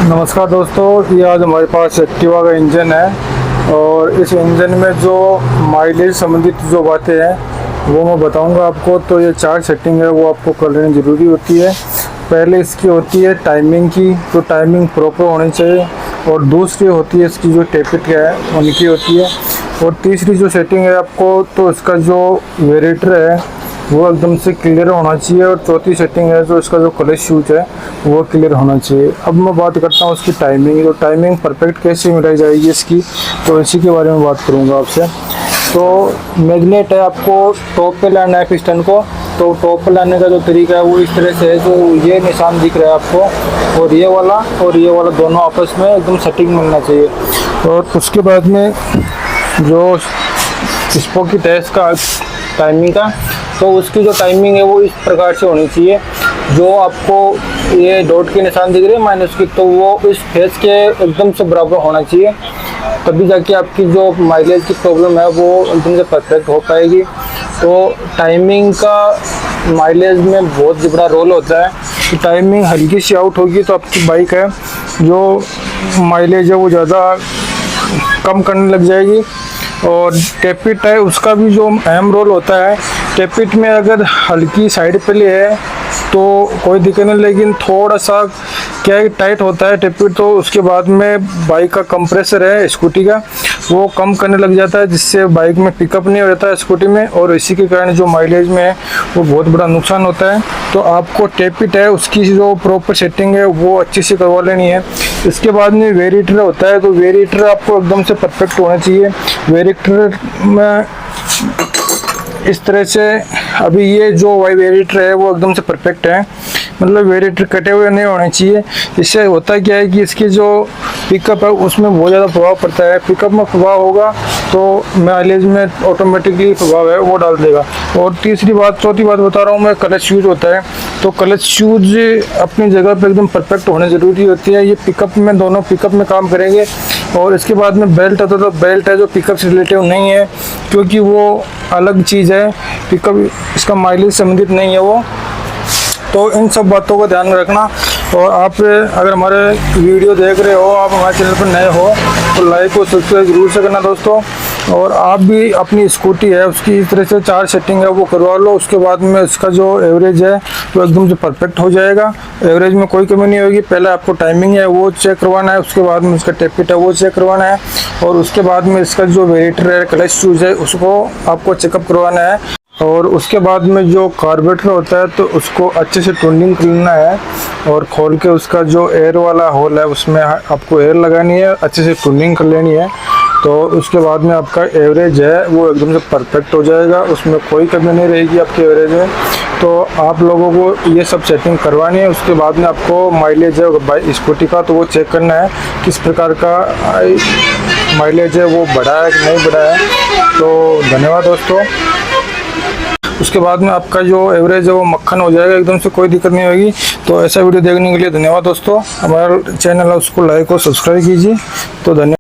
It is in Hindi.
नमस्कार दोस्तों, ये आज हमारे पास एक्टिवा का इंजन है और इस इंजन में जो माइलेज संबंधित जो बातें हैं वो मैं बताऊंगा आपको। तो ये 4 सेटिंग है वो आपको कर लेनी ज़रूरी होती है। पहले इसकी होती है टाइमिंग की, तो टाइमिंग प्रॉपर होनी चाहिए। और दूसरी होती है इसकी जो टेपिट है उनकी होती है। और तीसरी जो सेटिंग है आपको, तो इसका जो वेरिएटर है वो एकदम से क्लियर होना चाहिए। और चौथी सेटिंग है जो इसका जो क्लच शूज है वो क्लियर होना चाहिए। अब मैं बात करता हूँ उसकी टाइमिंग। तो टाइमिंग परफेक्ट कैसे मिलाई जाएगी इसकी, तो इसी के बारे में बात करूँगा आपसे। तो मैग्नेट है, आपको टॉप पे लाना है पिस्टन को। तो टॉप पे लाने का जो तरीका है वो इस तरह से है, जो ये निशान दिख रहा है आपको और ये वाला दोनों आपस में एकदम सेटिंग मिलना चाहिए। और उसके बाद में जो स्पोकी टेस्ट का टाइमिंग का, तो उसकी जो टाइमिंग है वो इस प्रकार से होनी चाहिए। जो आपको ये डॉट के निशान दिख रहे हैं माइनस की, तो वो इस फेस के एकदम से बराबर होना चाहिए। तभी जाके आपकी जो माइलेज की प्रॉब्लम है वो एकदम से परफेक्ट हो पाएगी। तो टाइमिंग का माइलेज में बहुत बड़ा रोल होता है। तो टाइमिंग हल्की सी आउट होगी तो आपकी बाइक है जो माइलेज है वो ज़्यादा कम करने लग जाएगी। और टेपिट है, उसका भी जो अहम रोल होता है। टेपिट में अगर हल्की साइड पे ले है तो कोई दिक्कत नहीं, लेकिन थोड़ा सा क्या है टाइट होता है टेपिट, तो उसके बाद में बाइक का कंप्रेसर है स्कूटी का वो कम करने लग जाता है, जिससे बाइक में पिकअप नहीं हो जाता है स्कूटी में। और इसी के कारण जो माइलेज में है वो बहुत बड़ा नुकसान होता है। तो आपको टेपिट है उसकी जो प्रॉपर सेटिंग है वो अच्छे से करवा लेनी है। इसके बाद में वेरिएटर होता है, तो वेरिएटर आपको एकदम से परफेक्ट होना चाहिए। वेरिएटर में इस तरह से, अभी ये जो वाई वेरिएटर है वो एकदम से परफेक्ट है, मतलब वेरिएटर कटे हुए नहीं होने चाहिए। इससे होता क्या है कि इसकी जो पिकअप है उसमें बहुत ज़्यादा प्रभाव पड़ता है। पिकअप में प्रभाव होगा तो माइलेज में ऑटोमेटिकली प्रभाव है वो डाल देगा। और चौथी बात बता रहा हूँ मैं, क्लच शूज होता है। तो क्लच शूज अपनी जगह पे एकदम परफेक्ट होने ज़रूरी होती है। ये पिकअप में, दोनों पिकअप में काम करेंगे। और इसके बाद में बेल्ट होता है, तो बेल्ट है जो पिकअप से रिलेटिव नहीं है, क्योंकि वो अलग चीज़ है। पिकअप इसका माइलेज संबंधित नहीं है वो। तो इन सब बातों का ध्यान में रखना। और आप अगर हमारे वीडियो देख रहे हो, आप हमारे चैनल पर नए हो, तो लाइक और सब्सक्राइब जरूर से करना दोस्तों। और आप भी अपनी स्कूटी है उसकी इस तरह से 4 सेटिंग है वो करवा लो। उसके बाद में इसका जो एवरेज है वो एकदम से परफेक्ट हो जाएगा। एवरेज में कोई कमी नहीं होगी। पहले आपको टाइमिंग है वो चेक करवाना है, उसके बाद में उसका टेपिट है वो चेक करवाना है, और उसके बाद में इसका जो वेरिएटर है, क्लच शूज है, उसको आपको चेकअप करवाना है। और उसके बाद में जो कार्बोरेटर होता है तो उसको अच्छे से ट्यूनिंग करना है, और खोल के उसका जो एयर वाला होल है उसमें आपको एयर लगानी है, अच्छे से ट्यूनिंग कर लेनी है। तो उसके बाद में आपका एवरेज है वो एकदम से परफेक्ट हो जाएगा, उसमें कोई कमी नहीं रहेगी आपके एवरेज में। तो आप लोगों को ये सब सेटिंग करवानी है। उसके बाद में आपको माइलेज है बाइक स्कूटी का, तो वो चेक करना है किस प्रकार का माइलेज है वो बढ़ा है कि नहीं बढ़ा है। तो धन्यवाद दोस्तों। उसके बाद में आपका जो एवरेज है वो मक्खन हो जाएगा, एकदम से कोई दिक्कत नहीं होगी। तो ऐसा वीडियो देखने के लिए धन्यवाद दोस्तों। हमारा चैनल है उसको लाइक और सब्सक्राइब कीजिए। तो धन्यवाद।